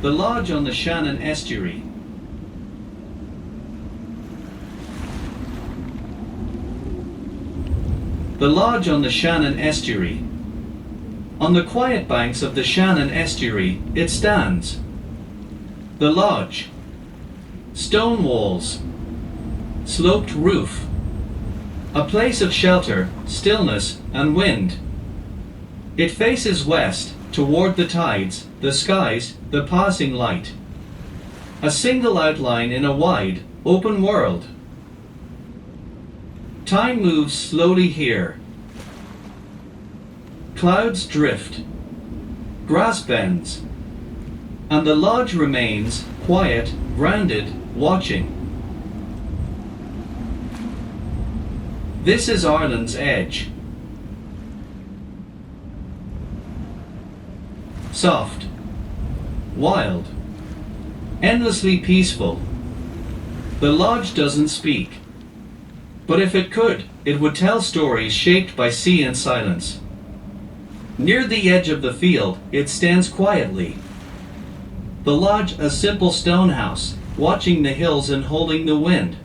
The lodge on the Shannon Estuary. The lodge on the Shannon Estuary. On the quiet banks of the Shannon Estuary, it stands. The lodge. Stone walls. Sloped roof. A place of shelter, stillness, and wind. It faces west, toward the tides, the skies, the passing light. A single outline in a wide, open world. Time moves slowly here. Clouds drift. Grass bends. And the lodge remains, quiet, grounded, watching. This is Ireland's edge. Soft, wild, endlessly peaceful. The lodge doesn't speak, but if it could, it would tell stories shaped by sea and silence. Near the edge of the field, it stands quietly. The lodge, a simple stone house, watching the hills and holding the wind.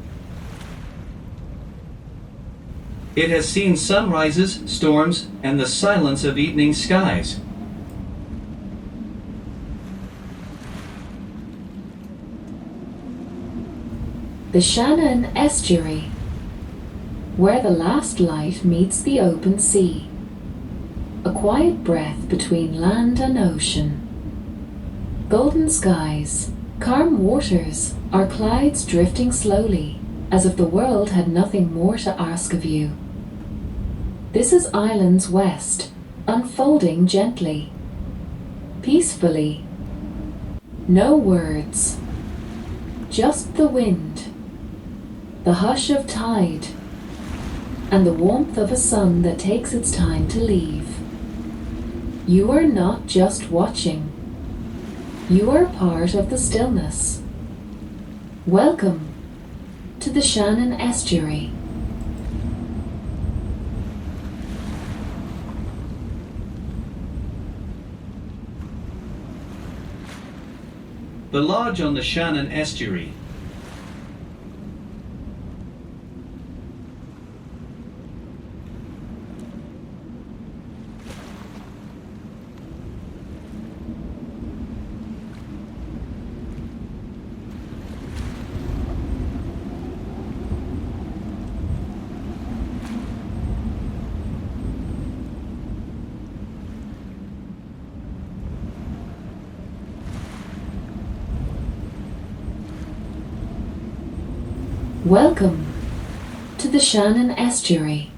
It has seen sunrises, storms, and the silence of evening skies. The Shannon Estuary, where the last light meets the open sea. A quiet breath between land and ocean. Golden skies, calm waters, or clouds drifting slowly, as if the world had nothing more to ask of you. This is Ireland's west, unfolding gently, peacefully. No words, just the wind, the hush of tide, and the warmth of a sun that takes its time to leave. You are not just watching. You are part of the stillness. Welcome to the Shannon Estuary. The lodge on the Shannon Estuary. Welcome to the Shannon Estuary.